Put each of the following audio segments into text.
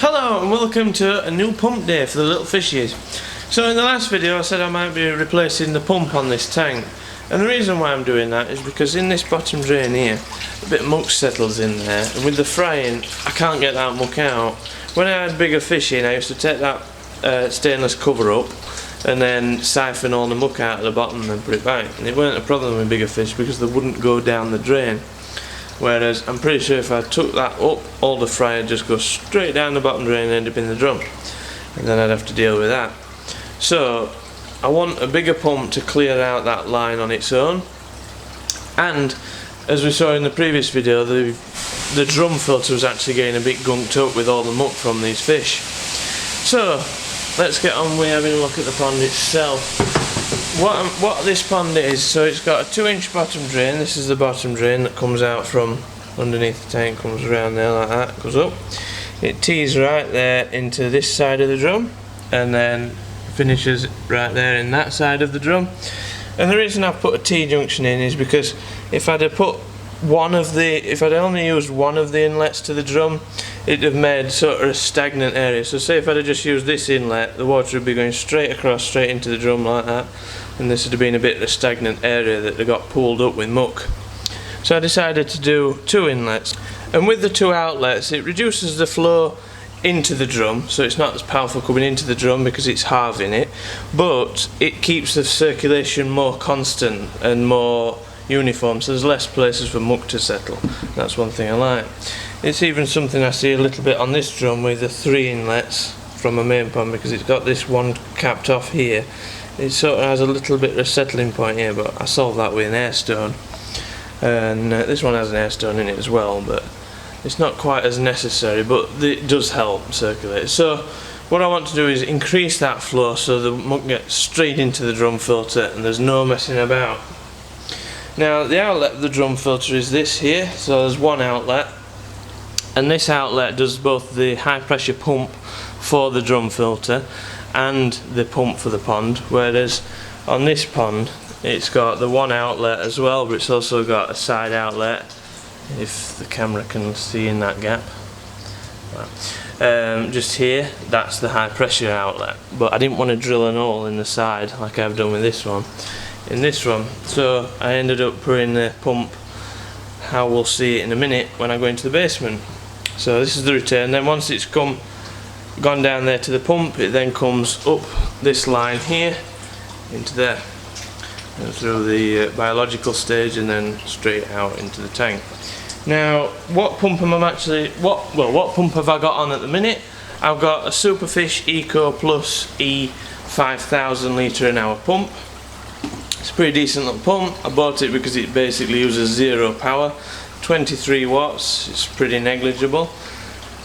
Hello and welcome to a new pump day for the little fishies. So in the last video I said I might be replacing the pump on this tank, and the reason why I'm doing that is because in this bottom drain here a bit of muck settles in there, and with the frying I can't get that muck out. When I had bigger fish in I used to take that stainless cover up and then siphon all the muck out of the bottom and put it back, and it weren't a problem with bigger fish because they wouldn't go down the drain. Whereas I'm pretty sure if I took that up, all the fry would just go straight down the bottom drain and end up in the drum, and then I'd have to deal with that. So I want a bigger pump to clear out that line on its own, and as we saw in the previous video, the drum filter was actually getting a bit gunked up with all the muck from these fish. So let's get on with having a look at the pond itself. What this pond is, so it's got a 2-inch bottom drain. This is the bottom drain that comes out from underneath the tank, comes around there like that, goes up. It tees right there into this side of the drum and then finishes right there in that side of the drum. And the reason I've put a T-junction in is because if I'd have put if I'd only used one of the inlets to the drum, it'd have made sort of a stagnant area. So say if I'd have just used this inlet, the water would be going straight across, straight into the drum like that, and this would have been a bit of a stagnant area that got pulled up with muck. So I decided to do 2 inlets, and with the 2 outlets it reduces the flow into the drum, so it's not as powerful coming into the drum because it's halving it, but it keeps the circulation more constant and more uniform, so there's less places for muck to settle. That's one thing I like. It's even something I see a little bit on this drum with the 3 inlets from a main pond, because it's got this one capped off here. It sort of has a little bit of a settling point here, but I solved that with an air stone, and this one has an air stone in it as well, but it's not quite as necessary, but it does help circulate. So what I want to do is increase that flow so the muck gets straight into the drum filter and there's no messing about. Now the outlet of the drum filter is this here, so there's one outlet, and this outlet does both the high pressure pump for the drum filter and the pump for the pond, whereas on this pond it's got the one outlet as well, but it's also got a side outlet, if the camera can see in that gap. Just here, that's the high pressure outlet, but I didn't want to drill an hole in the side like I've done with this one. In this one, so I ended up putting the pump how we'll see it in a minute when I go into the basement. So this is the return. Then once it's gone down there to the pump, it then comes up this line here into there and through the biological stage and then straight out into the tank. Now what pump am I what pump have I got on at the minute? I've got a Superfish Eco Plus E 5000 litre an hour pump. It's a pretty decent little pump. I bought it because it basically uses 0 power, 23 watts, it's pretty negligible.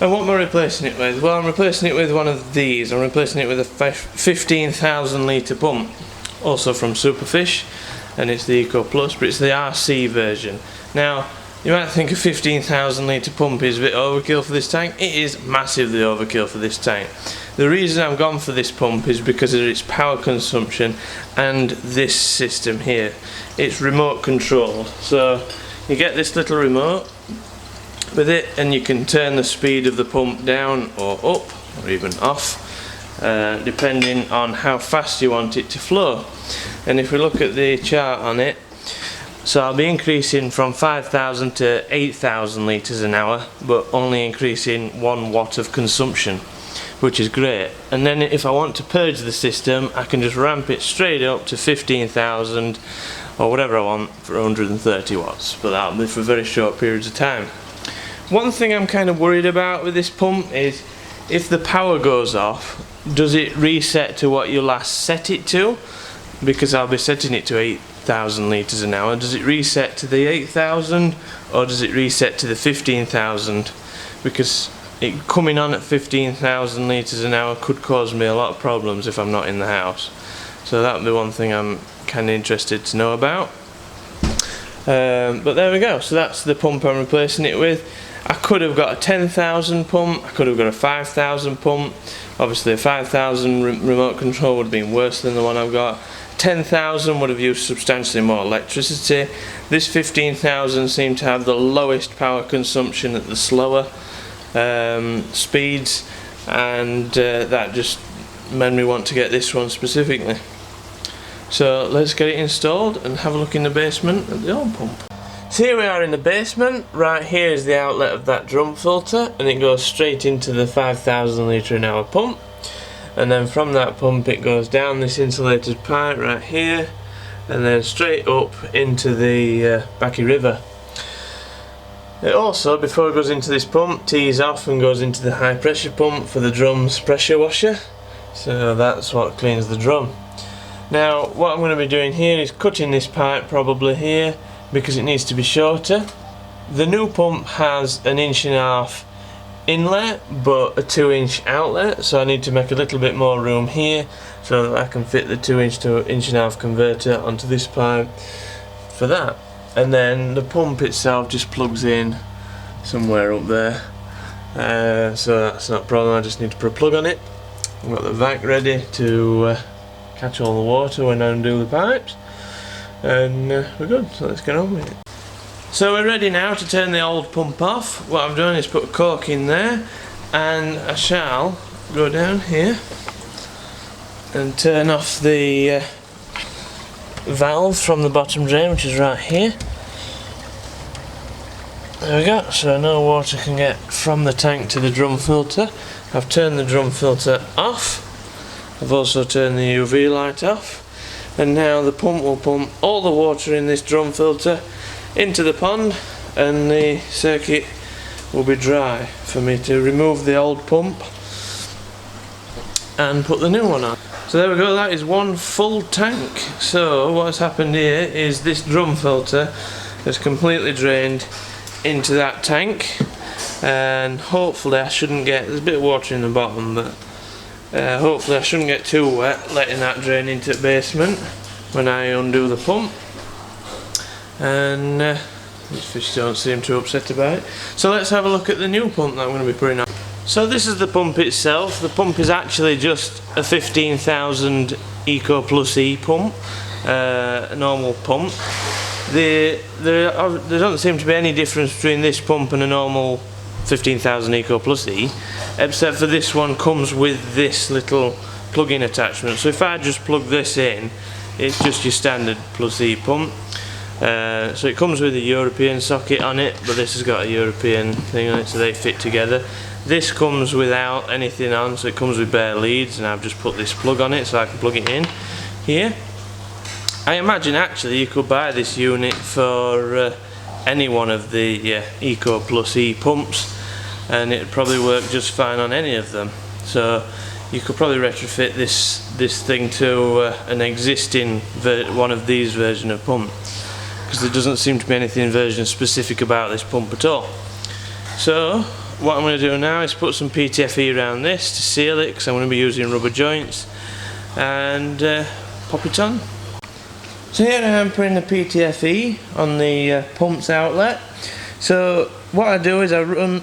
And what am I replacing it with? Well, I'm replacing it with one of these. I'm replacing it with a 15,000 litre pump, also from Superfish, and it's the Eco Plus, but it's the RC version. Now, you might think a 15,000 litre pump is a bit overkill for this tank. It is massively overkill for this tank. The reason I've gone for this pump is because of its power consumption and this system here. It's remote controlled, so you get this little remote with it and you can turn the speed of the pump down or up or even off, depending on how fast you want it to flow. And if we look at the chart on it, so I'll be increasing from 5,000 to 8,000 litres an hour, but only increasing 1 watt of consumption, which is great. And then if I want to purge the system, I can just ramp it straight up to 15,000 or whatever I want for 130 watts, but that'll be for very short periods of time. One thing I'm kind of worried about with this pump is if the power goes off, does it reset to what you last set it to? Because I'll be setting it to 8,000 litres an hour. Does it reset to the 8,000 or does it reset to the 15,000? Because it coming on at 15,000 litres an hour could cause me a lot of problems if I'm not in the house. So that would be one thing I'm kind of interested to know about. But there we go, so that's the pump I'm replacing it with. I could have got a 10,000 pump, I could have got a 5,000 pump. Obviously a 5,000 remote control would have been worse than the one I've got. 10,000 would have used substantially more electricity. This 15,000 seemed to have the lowest power consumption at the slower speeds, and that just made me want to get this one specifically. So let's get it installed and have a look in the basement at the old pump. So here we are in the basement. Right here is the outlet of that drum filter, and it goes straight into the 5,000 litre an hour pump, and then from that pump it goes down this insulated pipe right here and then straight up into the Ptfe river. It also, before it goes into this pump, tees off and goes into the high pressure pump for the drum's pressure washer. So that's what cleans the drum. Now what I'm going to be doing here is cutting this pipe probably here because it needs to be shorter. The new pump has an 1.5 inch inlet but a 2-inch outlet, so I need to make a little bit more room here so that I can fit the 2-inch to 1.5 inch converter onto this pipe for that. And then the pump itself just plugs in somewhere up there, so that's not a problem. I just need to put a plug on it. I've got the vac ready to catch all the water when I undo the pipes, and we're good, so let's get on with it. So we're ready now to turn the old pump off. What I'm doing is put a cork in there, and I shall go down here and turn off the valve from the bottom drain, which is right here. There we go, so no water can get from the tank to the drum filter. I've turned the drum filter off. I've also turned the UV light off, and now the pump will pump all the water in this drum filter into the pond, and the circuit will be dry for me to remove the old pump and put the new one on. So there we go, that is one full tank. So what's happened here is this drum filter has completely drained into that tank, and hopefully I shouldn't get, there's a bit of water in the bottom, but hopefully I shouldn't get too wet letting that drain into the basement when I undo the pump. And these fish don't seem too upset about it. So let's have a look at the new pump that I'm going to be putting on. So this is the pump itself. The pump is actually just a 15,000 Eco Plus E pump, a normal pump. There doesn't seem to be any difference between this pump and a normal 15,000 Eco Plus E, except for this one comes with this little plug-in attachment. So if I just plug this in, it's just your standard Plus E pump. So it comes with a European socket on it, but this has got a European thing on it, so they fit together. This comes without anything on, so it comes with bare leads, and I've just put this plug on it so I can plug it in here. I imagine actually you could buy this unit for any one of the Eco Plus E pumps, and it'd probably work just fine on any of them. So you could probably retrofit this thing to an existing one of these version of pump, because there doesn't seem to be anything version specific about this pump at all. So what I'm going to do now is put some Ptfe around this to seal it, because I'm going to be using rubber joints, and pop it on. So here I am putting the Ptfe on the pump's outlet. So what I do is I run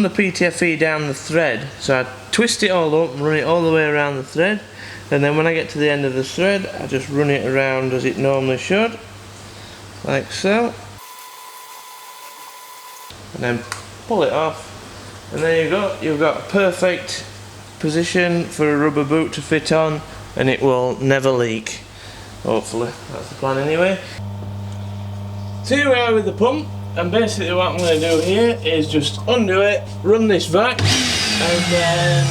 the Ptfe down the thread. So I twist it all up and run it all the way around the thread, and then when I get to the end of the thread I just run it around as it normally should, like so, and then pull it off, and there you go. You've got a perfect position for a rubber boot to fit on, and it will never leak. Hopefully, that's the plan anyway. So here we are with the pump, and basically what I'm going to do here is just undo it, run this vac, and then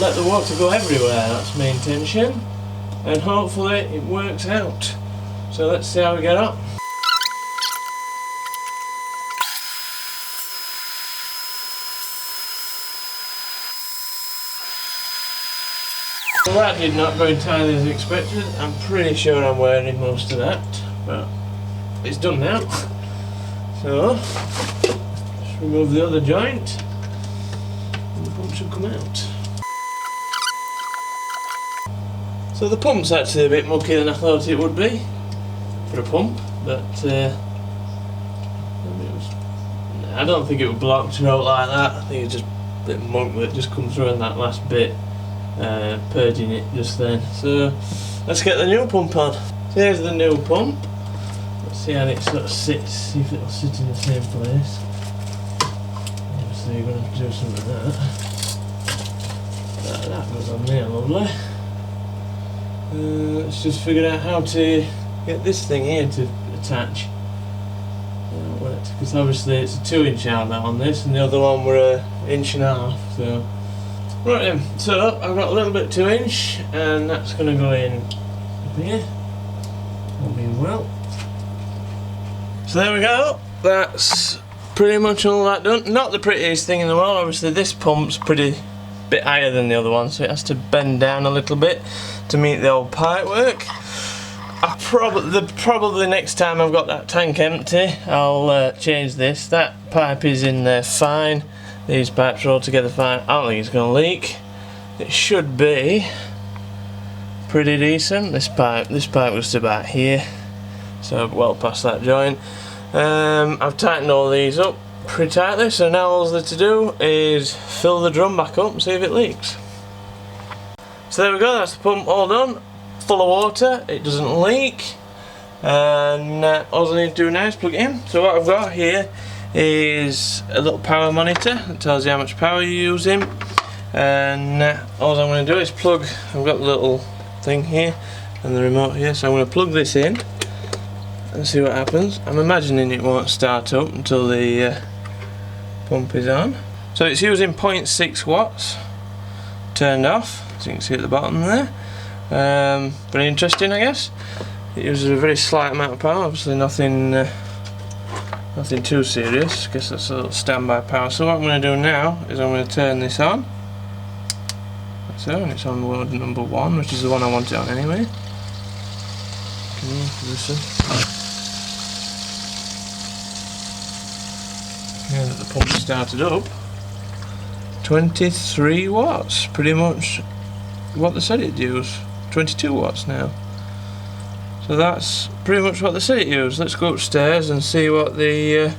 let the water go everywhere. That's my intention, and hopefully it works out. So let's see how we get on. Well, that did not go entirely as expected. I'm pretty sure I'm wearing most of that, but it's done now. So, just remove the other joint, and the pump should come out. So the pump's actually a bit muckier than I thought it would be for a pump, but I don't think it would block throughout like that. I think it's just a bit of muck that just comes through in that last bit. Purging it just then. So let's get the new pump on. So here's the new pump. Let's see how it sort of sits, see if it'll sit in the same place. Obviously you're going to have to do something like that. on there, lovely. Let's just figure out how to get this thing here to attach. Because obviously it's a 2-inch outlet on this, and the other one were an 1.5 inch. So right then, so I've got a little bit 2-inch, and that's going to go in up here. All being well. So there we go. That's pretty much all that done. Not the prettiest thing in the world. Obviously this pump's pretty bit higher than the other one, so it has to bend down a little bit to meet the old pipe work. Probably next time I've got that tank empty, I'll change this. That pipe is in there fine. These pipes are all together fine. I don't think it's going to leak. It should be pretty decent. This pipe was to about here, so well past that joint. I've tightened all these up pretty tightly, so now all there's to do is fill the drum back up and see if it leaks. So there we go, that's the pump all done. Full of water, it doesn't leak, and all I need to do now is plug it in. So what I've got here is a little power monitor that tells you how much power you're using, and all I'm going to do is plug. I've got the little thing here and the remote here, so I'm going to plug this in and see what happens. I'm imagining it won't start up until the pump is on. So it's using 0.6 watts turned off, as you can see at the bottom there. Very interesting, I guess. It uses a very slight amount of power, obviously nothing too serious. I guess that's a little standby power. So what I'm going to do now is I'm going to turn this on. So, and it's on mode number 1, which is the one I want it on anyway. Listen. Now that the pump started up, 23 watts, pretty much what they said it'd use. 22 watts now. So that's pretty much what they said it used. Let's go upstairs and see what the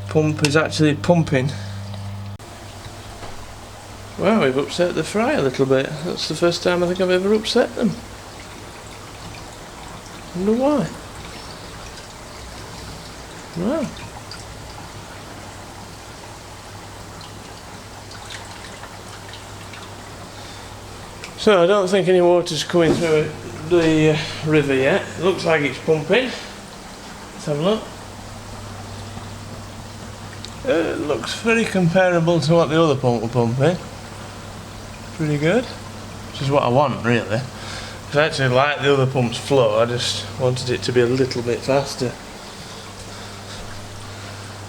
pump is actually pumping. Wow, we've upset the fry a little bit. That's the first time I think I've ever upset them. Wonder why. Wow. So I don't think any water's coming through the river yet. It looks like it's pumping. Let's have a look. It looks very comparable to what the other pump were pumping. Pretty good. Which is what I want, really. Because I actually like the other pump's flow, I just wanted it to be a little bit faster.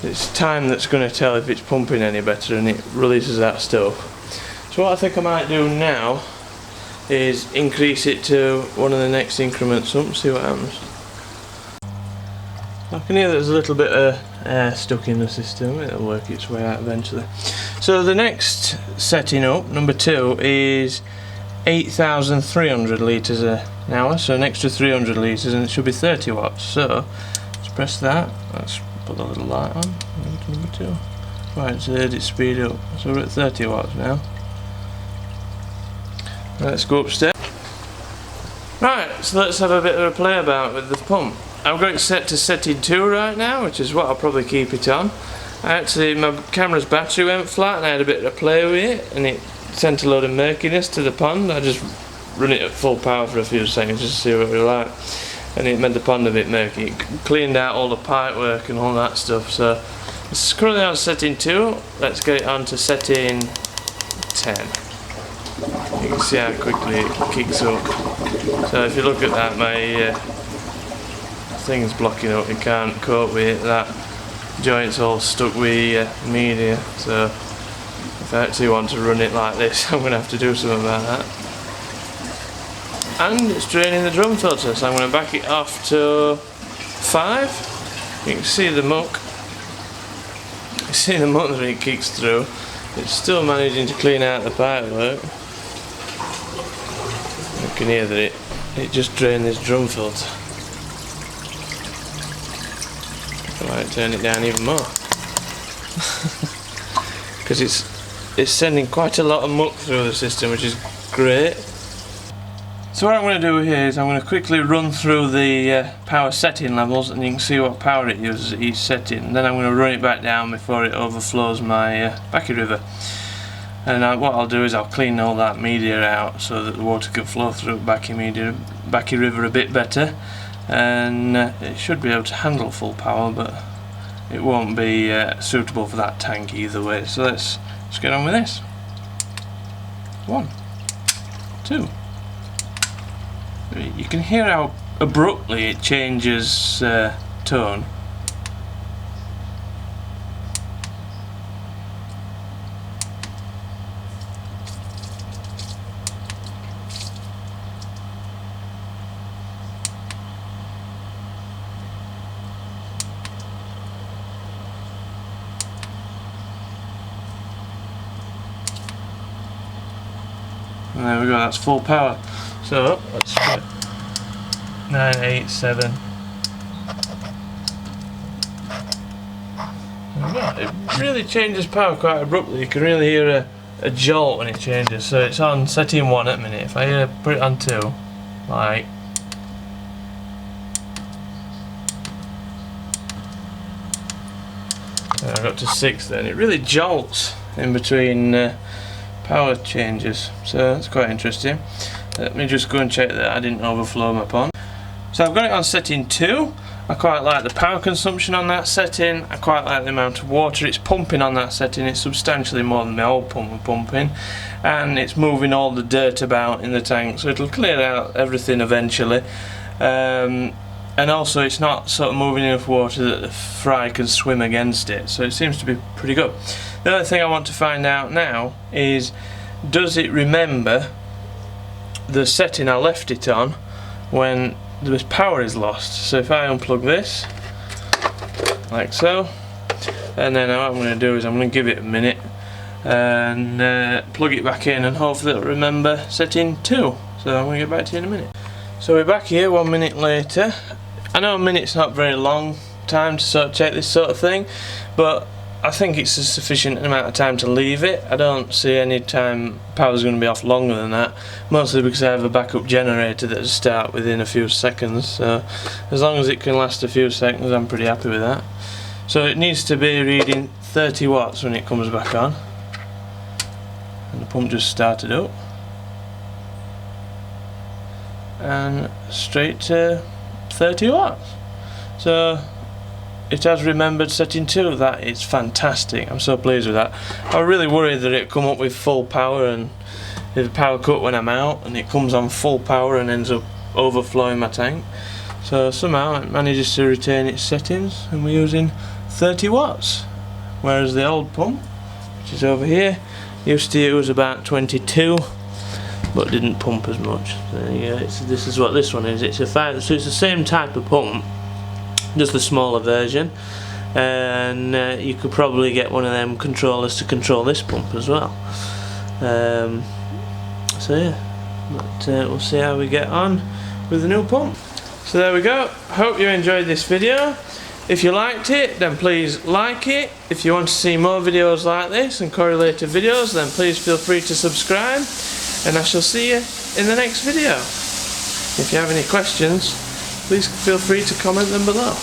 It's time that's going to tell if it's pumping any better, and it releases that stuff. So what I think I might do now is increase it to one of the next increments up and see what happens. I can hear there's a little bit of air stuck in the system. It'll work its way out eventually. So the next setting up, number 2, is 8,300 litres an hour, so an extra 300 litres, and it should be 30 watts. So let's press that. Let's put the little light on. Number 2. Right, so there it speed up. So we're at 30 watts now. Let's go upstairs. Right, so let's have a bit of a play about with the pump. I've got it set to setting 2 right now, which is what I'll probably keep it on. Actually, my camera's battery went flat and I had a bit of a play with it, and it sent a load of murkiness to the pond. I just run it at full power for a few seconds just to see what it was like, and it made the pond a bit murky. It cleaned out all the pipe work and all that stuff. So it's currently on setting 2. Let's get it on to setting 10. You can see how quickly it kicks up. So if you look at that, my thing's blocking up, it can't cope with it. That joint's all stuck with media, so if I actually want to run it like this, I'm going to have to do something about that. And it's draining the drum filter, so I'm going to back it off to 5. You can see the muck. You see the muck that it kicks through. It's still managing to clean out the pipe work. You can hear that it just drained this drum filter. I might turn it down even more. Because it's sending quite a lot of muck through the system, which is great. So what I'm going to do here is I'm going to quickly run through the power setting levels, and you can see what power it uses at each setting. And then I'm going to run it back down before it overflows my Ptfe river. And what I'll do is I'll clean all that media out so that the water can flow through Ptfe River a bit better, and it should be able to handle full power, but it won't be suitable for that tank either way. So let's get on with this. 1, 2. You can hear how abruptly it changes tone. And there we go, that's full power. So let's put 987. There we go. It really changes power quite abruptly. You can really hear a jolt when it changes. So it's on setting 1 at the minute. If I put it on 2, like, and I got to 6 then, it really jolts in between power changes, so that's quite interesting. Let me just go and check that I didn't overflow my pond. So I've got it on setting 2. I quite like the power consumption on that setting. I quite like the amount of water it's pumping on that setting. It's substantially more than my old pump was pumping, and it's moving all the dirt about in the tank, so it'll clear out everything eventually. And also it's not sort of moving enough water that the fry can swim against it, so it seems to be pretty good. The other thing I want to find out now is, does it remember the setting I left it on when the power is lost? So if I unplug this, like so, and then what I'm going to do is I'm going to give it a minute and plug it back in, and hopefully it'll remember setting 2. So I'm going to get back to you in a minute. So we're back here 1 minute later. I know a minute's not very long time to sort of check this sort of thing, but I think it's a sufficient amount of time to leave it. I don't see any time power's going to be off longer than that, mostly because I have a backup generator that'll start within a few seconds, so as long as it can last a few seconds I'm pretty happy with that. So it needs to be reading 30 watts when it comes back on, and the pump just started up and straight to 30 watts. So it has remembered setting 2. That is fantastic. I'm so pleased with that. I was really worried that it'd come up with full power and there's a power cut when I'm out, and it comes on full power and ends up overflowing my tank. So somehow it manages to retain its settings, and we're using 30 watts, whereas the old pump, which is over here, used to use about 22 but didn't pump as much. So yeah, this is what this one is. It's a 5, so it's the same type of pump, just the smaller version, and you could probably get one of them controllers to control this pump as well. So yeah, but we'll see how we get on with the new pump. So there we go. Hope you enjoyed this video. If you liked it, then please like it. If you want to see more videos like this and correlated videos, then please feel free to subscribe, and I shall see you in the next video. If you have any questions, please feel free to comment them below.